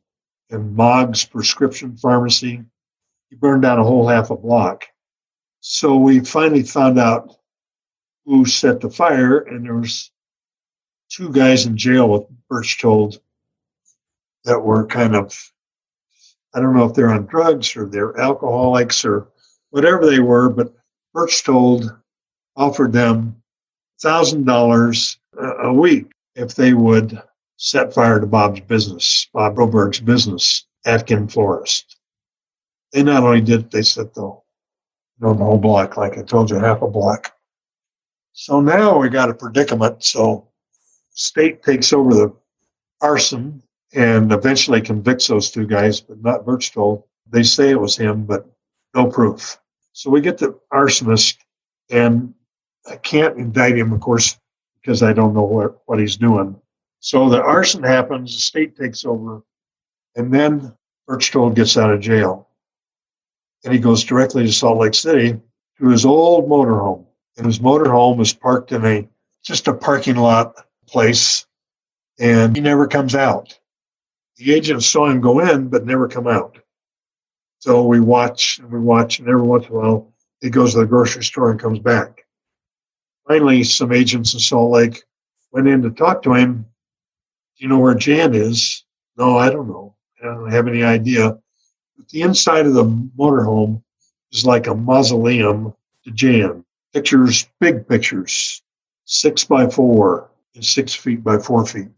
and Moggs Prescription Pharmacy. He burned down a whole half a block. So we finally found out who set the fire, and there was 2 guys in jail with Birch told that were kind of, I don't know if they're on drugs or they're alcoholics or whatever they were, but Birch told offered them $1,000 a week if they would set fire to Bob Broberg's business, Atkin Florist. They not only did, they set the whole block, like I told you, half a block. So now we got a predicament. So state takes over the arson and eventually convicts those 2 guys, but not Birchtold. They say it was him, but no proof. So we get the arsonist, and I can't indict him, of course, because I don't know what he's doing. So the arson happens, the state takes over, and then Birchtold gets out of jail. And he goes directly to Salt Lake City to his old motorhome. And his motorhome is parked in just a parking lot place, and he never comes out. The agents saw him go in, but never come out. So we watch, and every once in a while, he goes to the grocery store and comes back. Finally, some agents in Salt Lake went in to talk to him. Do you know where Jan is? No, I don't know. I don't have any idea. But the inside of the motorhome is like a mausoleum to Jan. Pictures, big pictures, 6 by 4 and 6 feet by 4 feet. And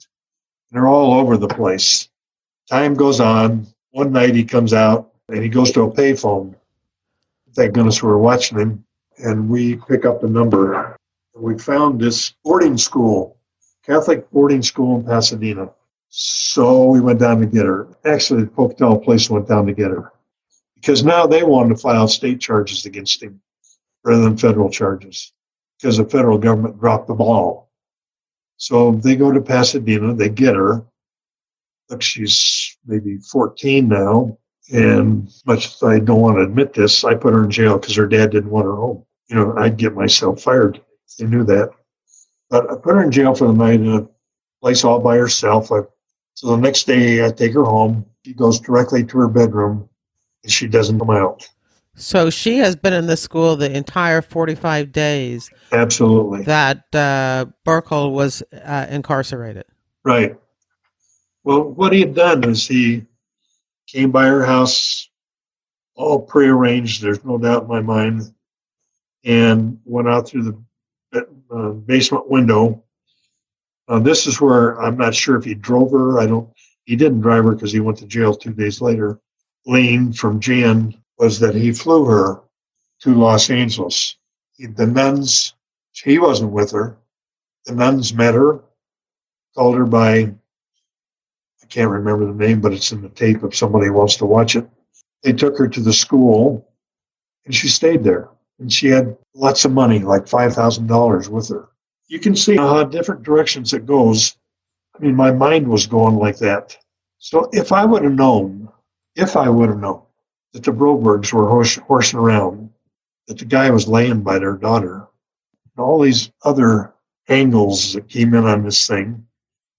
they're all over the place. Time goes on. One night he comes out and he goes to a payphone. Thank goodness we were watching him. And we pick up the number. We found this boarding school, Catholic boarding school in Pasadena. So we went down to get her. Actually, the Pocatello police went down to get her. Because now they wanted to file state charges against him rather than federal charges. Because the federal government dropped the ball. So they go to Pasadena, they get her. Look, she's maybe 14 now. And much as I don't want to admit this, I put her in jail because her dad didn't want her home. I'd get myself fired. They knew that. But I put her in jail for the night in a place all by herself. So the next day I take her home. She goes directly to her bedroom and she doesn't come out. So she has been in this school the entire 45 days. Absolutely. That Burkle was incarcerated. Right. Well, what he had done is he came by her house, all prearranged, there's no doubt in my mind, and went out through the basement window. This is where I'm not sure if he drove her. He didn't drive her because he went to jail 2 days later. Lane from Jan was that he flew her to Los Angeles. The nuns, he wasn't with her. The nuns met her, called her by, I can't remember the name, but it's in the tape if somebody wants to watch it. They took her to the school and she stayed there. And she had lots of money, like $5,000 with her. You can see how different directions it goes. I mean, my mind was going like that. So if I would have known that the Brobergs were horsing around, that the guy was laying by their daughter, and all these other angles that came in on this thing,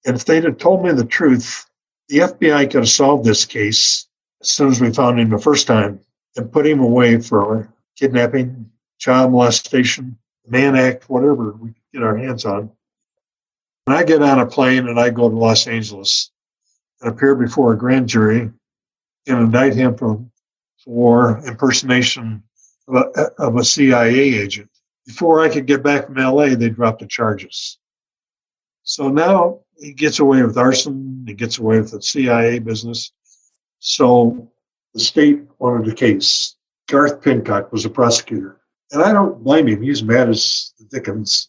and if they'd have told me the truth, the FBI could have solved this case as soon as we found him the first time and put him away for kidnapping, child molestation, Mann Act, whatever we could get our hands on. And I get on a plane and I go to Los Angeles and appear before a grand jury and indict him for impersonation of a CIA agent. Before I could get back from LA, they dropped the charges. So now he gets away with arson, he gets away with the CIA business. So the state wanted the case. Garth Pincock was a prosecutor. And I don't blame him. He's mad as the dickens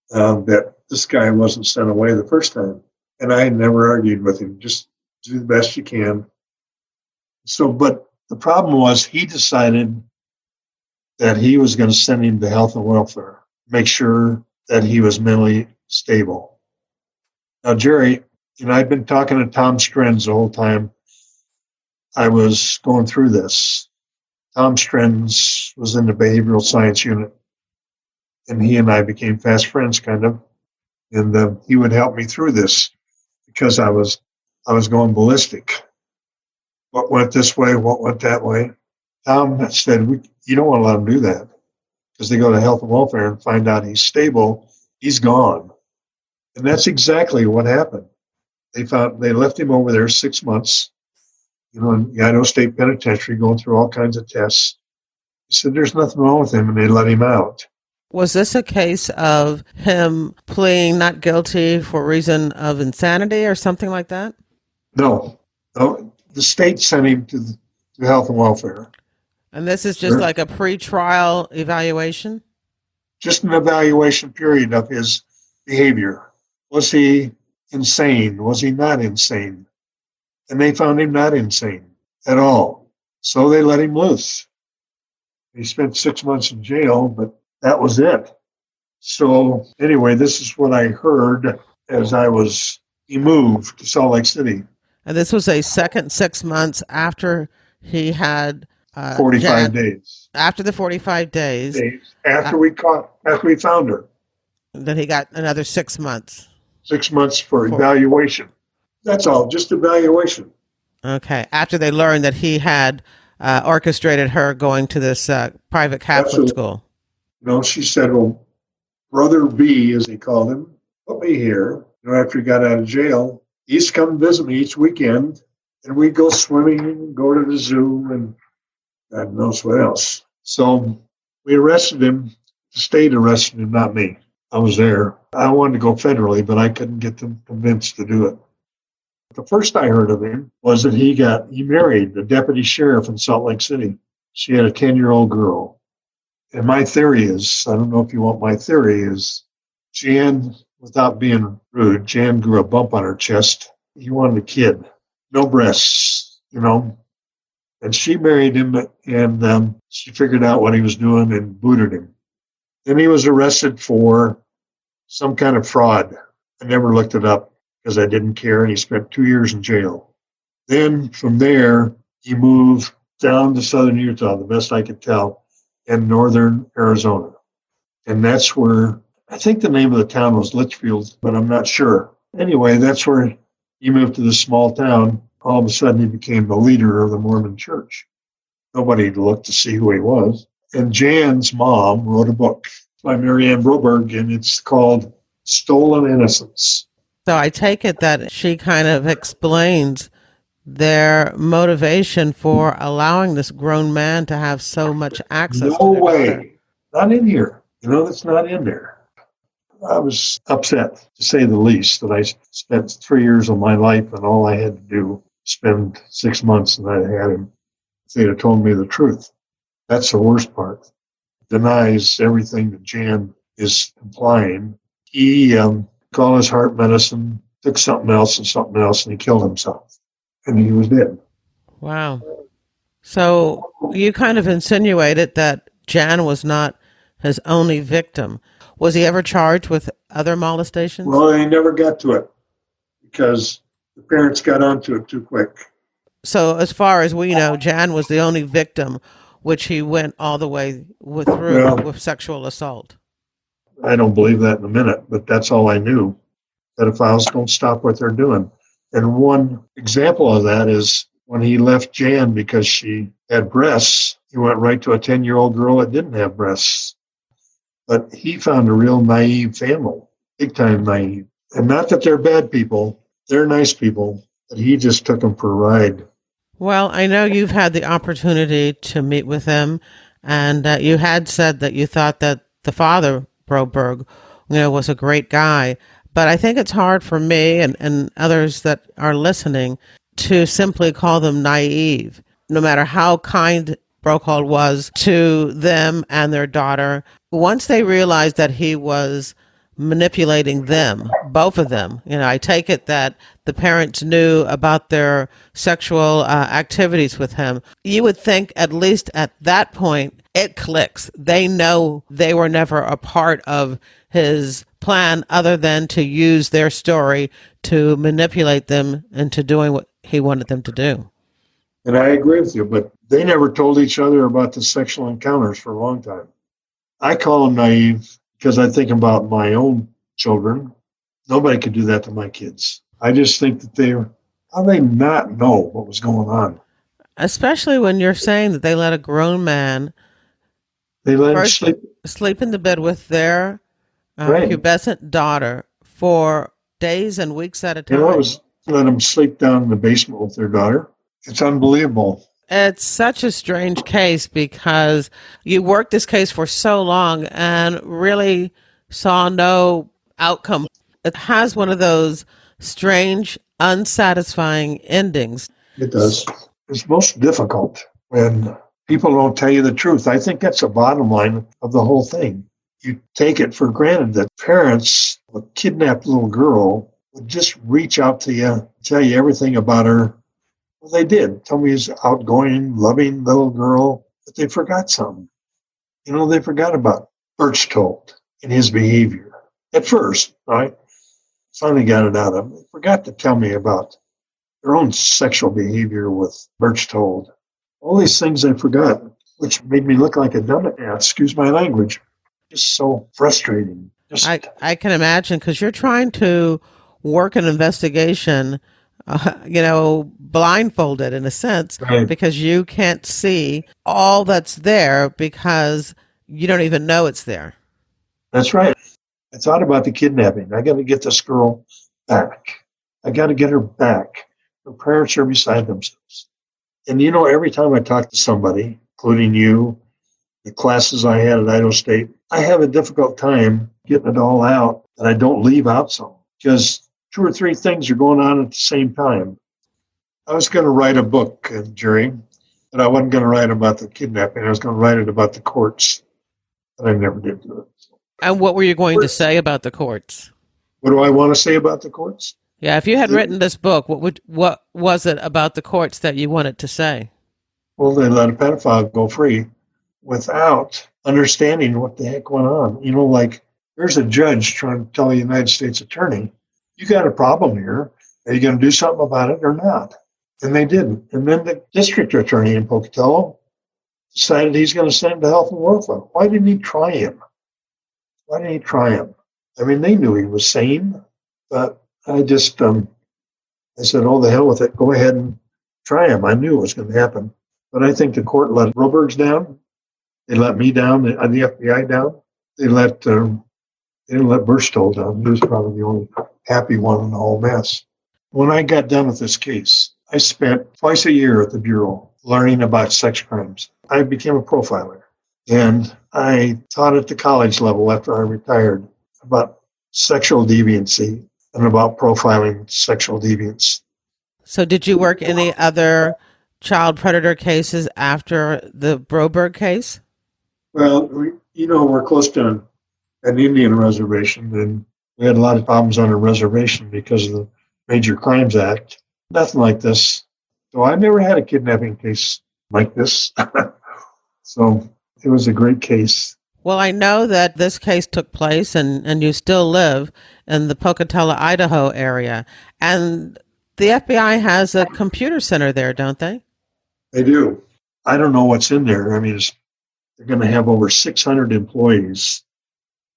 that this guy wasn't sent away the first time. And I never argued with him. Just do the best you can. So, but the problem was he decided that he was going to send him to health and welfare, make sure that he was mentally stable. Now, Jerry, I've been talking to Tom Strenz the whole time I was going through this. Tom Strenz was in the behavioral science unit, and he and I became fast friends, kind of. And he would help me through this because I was going ballistic. What went this way? What went that way? Tom said, you don't want to let him do that because they go to health and welfare and find out he's stable. He's gone. And that's exactly what happened. They left him over there 6 months, in Idaho State Penitentiary, going through all kinds of tests. He said, there's nothing wrong with him, and they let him out. Was this a case of him pleading not guilty for reason of insanity or something like that? No. The state sent him to health and welfare. And this is just like a pre-trial evaluation? Just an evaluation period of his behavior. Was he insane? Was he not insane? And they found him not insane at all. So they let him loose. He spent 6 months in jail, but that was it. So anyway, this is what I heard as he moved to Salt Lake City. And this was a second 6 months after he had 45 days. After the 45 days. After we found her. Then he got another 6 months. 6 months for evaluation. That's all, just evaluation. Okay. After they learned that he had orchestrated her going to this private Catholic school. She said, well, Brother B, as they called him, put me here. After he got out of jail, he used to come visit me each weekend, and we'd go swimming and go to the zoo and God knows what else. So we arrested him. The state arrested him, not me. I was there. I wanted to go federally, but I couldn't get them convinced to do it. The first I heard of him was that he married the deputy sheriff in Salt Lake City. She had a 10-year-old girl. And my theory is, I don't know if you want my theory, is Jan, without being rude, Jan grew a bump on her chest. He wanted a kid. No breasts, And she married him, and she figured out what he was doing and booted him. Then he was arrested for some kind of fraud. I never looked it up because I didn't care, and he spent 2 years in jail. Then from there, he moved down to southern Utah, the best I could tell, and northern Arizona. And that's where, I think the name of the town was Litchfield, but I'm not sure. Anyway, that's where he moved to this small town. All of a sudden, he became the leader of the Mormon church. Nobody looked to see who he was. And Jan's mom wrote a book by Marianne Broberg, and it's called Stolen Innocence. So I take it that she kind of explains their motivation for allowing this grown man to have so much access. No way. Not in here. It's not in there. I was upset, to say the least, that I spent 3 years of my life and all I had to do spend 6 months, and I had him. If they'd have told me the truth. That's the worst part. Denies everything that Jan is implying. He called his heart medicine, took something else, and he killed himself. And he was dead. Wow. So you kind of insinuated that Jan was not his only victim. Was he ever charged with other molestations? Well, he never got to it because the parents got onto it too quick. So as far as we know, Jan was the only victim, which he went all the way through with sexual assault. I don't believe that in a minute, but that's all I knew. Pedophiles don't stop what they're doing. And one example of that is when he left Jan because she had breasts, he went right to a 10-year-old girl that didn't have breasts. But he found a real naive family, big time naive. And not that they're bad people, they're nice people, but he just took them for a ride. Well, I know you've had the opportunity to meet with him, and you had said that you thought that the father, Broberg, was a great guy. But I think it's hard for me and others that are listening to simply call them naive, no matter how kind Brokaw was to them and their daughter. Once they realized that he was manipulating them, both of them, I take it that the parents knew about their sexual activities with him. You would think at least at that point it clicks. They know they were never a part of his plan other than to use their story to manipulate them into doing what he wanted them to do. And I agree with you, but they never told each other about the sexual encounters for a long time. I call them naive because I think about my own children. Nobody could do that to my kids. I just think that how they not know what was going on? Especially when you're saying that they let a grown man They let him sleep in the bed with their right. pubescent daughter for days and weeks at a time. Let them sleep down in the basement with their daughter. It's unbelievable. It's such a strange case because you worked this case for so long and really saw no outcome. It has one of those strange, unsatisfying endings. It does. It's most difficult when people don't tell you the truth. I think that's the bottom line of the whole thing. You take it for granted that parents of a kidnapped little girl would just reach out to you, tell you everything about her. Well, they did. Tell me he's outgoing, loving little girl, but they forgot something. They forgot about Birchtold and his behavior. At first, right? Finally got it out of them. They forgot to tell me about their own sexual behavior with Birchtold. All these things they forgot, which made me look like a dumbass. Excuse my language. Just so frustrating. I can imagine because you're trying to work an investigation blindfolded in a sense, right. Because you can't see all that's there because you don't even know it's there. That's right. I thought about the kidnapping. I got to get this girl back. I got to get her back. Her parents are beside themselves. And every time I talk to somebody, including you, the classes I had at Idaho State, I have a difficult time getting it all out, and I don't leave out some because 2 or 3 things are going on at the same time. I was going to write a book, Jerry, but I wasn't going to write about the kidnapping. I was going to write it about the courts, but I never did do it. And what were you going to say about the courts? What do I want to say about the courts? Yeah, if you had written this book, what was it about the courts that you wanted to say? Well, they let a pedophile go free without understanding what the heck went on. Like there's a judge trying to tell a United States attorney, you got a problem here. Are you going to do something about it or not? And they didn't. And then the district attorney in Pocatello decided he's going to send him to health and welfare. Why didn't he try him? I mean, they knew he was sane, but I just, I said, oh, the hell with it. Go ahead and try him. I knew it was going to happen. But I think the court let Broberg's down. They let me down, the FBI down. They didn't let Birchtold down. He was probably the only happy one in the whole mess. When I got done with this case, I spent twice a year at the Bureau learning about sex crimes. I became a profiler, and I taught at the college level after I retired about sexual deviancy and about profiling sexual deviance. So did you work any other child predator cases after the Broberg case? Well, we're close to an Indian reservation, and we had a lot of problems on a reservation because of the Major Crimes Act. Nothing like this. So I never had a kidnapping case like this. So it was a great case. Well, I know that this case took place and you still live in the Pocatello, Idaho area. And the FBI has a computer center there, don't they? They do. I don't know what's in there. I mean, they're going to have over 600 employees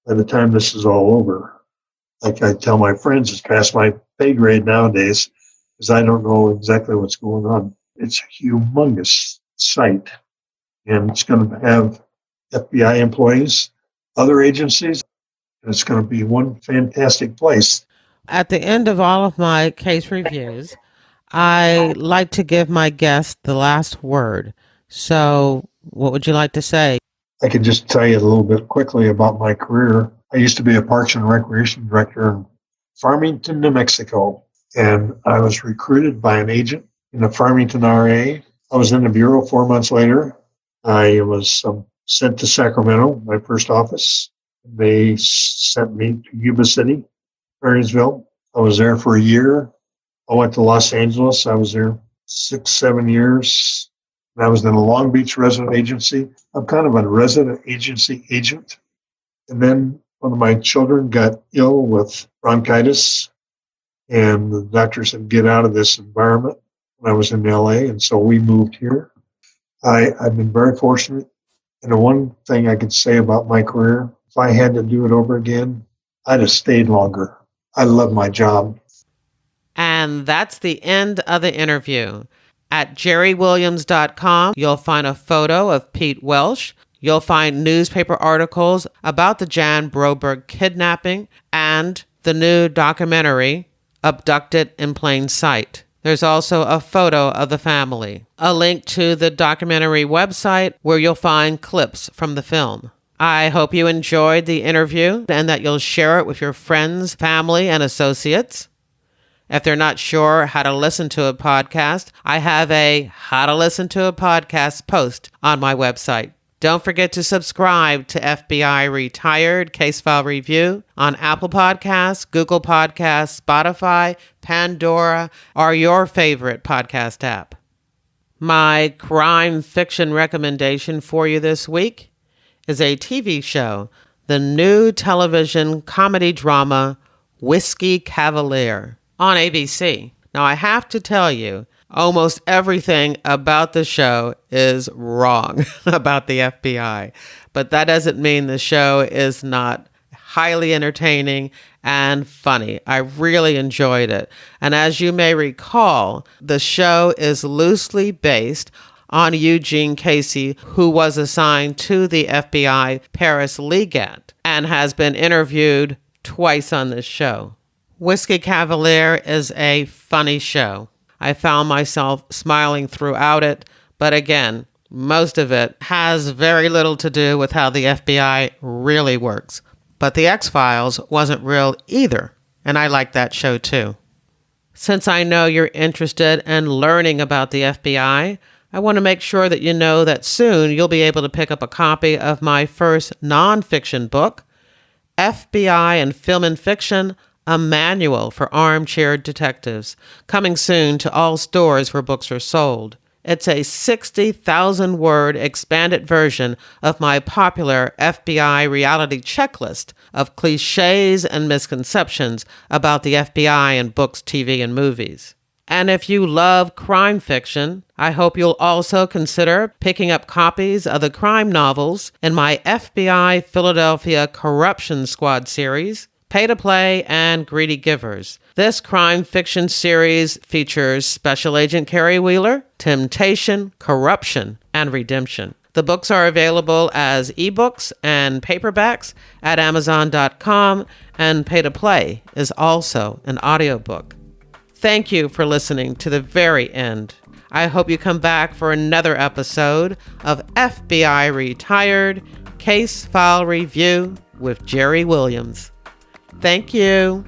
by the time this is all over. Like I tell my friends, it's past my pay grade nowadays because I don't know exactly what's going on. It's a humongous site, and it's going to have FBI employees. other agencies. And it's going to be one fantastic place. At the end of all of my case reviews, I like to give my guest the last word. So, what would you like to say? I can just tell you a little bit quickly about my career. I used to be a Parks and Recreation Director in Farmington, New Mexico, and I was recruited by an agent in the Farmington RA. I was in the Bureau 4 months later. I was sent to Sacramento, my first office. They sent me to Yuba City, Marysville. I was there for a year. I went to Los Angeles. I was there 6-7 years. And I was in a Long Beach resident agency. I'm kind of a resident agency agent. And then one of my children got ill with bronchitis, and the doctor said, get out of this environment. When I was in LA, and so we moved here. I've been very fortunate. And the one thing I could say about my career, if I had to do it over again, I'd have stayed longer. I love my job. And that's the end of the interview. At jerrywilliams.com, you'll find a photo of Pete Welsh. You'll find newspaper articles about the Jan Broberg kidnapping and the new documentary, Abducted in Plain Sight. There's also a photo of the family, a link to the documentary website where you'll find clips from the film. I hope you enjoyed the interview and that you'll share it with your friends, family, and associates. If they're not sure how to listen to a podcast, I have a How to Listen to a Podcast post on my website. Don't forget to subscribe to FBI Retired Case File Review on Apple Podcasts, Google Podcasts, Spotify, Pandora, or your favorite podcast app. My crime fiction recommendation for you this week is a TV show, the new television comedy drama Whiskey Cavalier on ABC. Now, I have to tell you, almost everything about the show is wrong about the FBI, but that doesn't mean the show is not highly entertaining and funny. I really enjoyed it. And as you may recall, the show is loosely based on Eugene Casey, who was assigned to the FBI Paris Legat and has been interviewed twice on this show. Whiskey Cavalier is a funny show. I found myself smiling throughout it, but again, most of it has very little to do with how the FBI really works. But The X-Files wasn't real either, and I like that show too. Since I know you're interested in learning about the FBI, I want to make sure that you know that soon you'll be able to pick up a copy of my first nonfiction book, FBI and Film and Fiction, A Manual for Armchair Detectives, coming soon to all stores where books are sold. It's a 60,000-word expanded version of my popular FBI reality checklist of cliches and misconceptions about the FBI in books, TV, and movies. And if you love crime fiction, I hope you'll also consider picking up copies of the crime novels in my FBI Philadelphia Corruption Squad series, Pay to Play, and Greedy Givers. This crime fiction series features Special Agent Carrie Wheeler, Temptation, Corruption, and Redemption. The books are available as ebooks and paperbacks at Amazon.com, and Pay to Play is also an audiobook. Thank you for listening to the very end. I hope you come back for another episode of FBI Retired Case File Review with Jerry Williams. Thank you.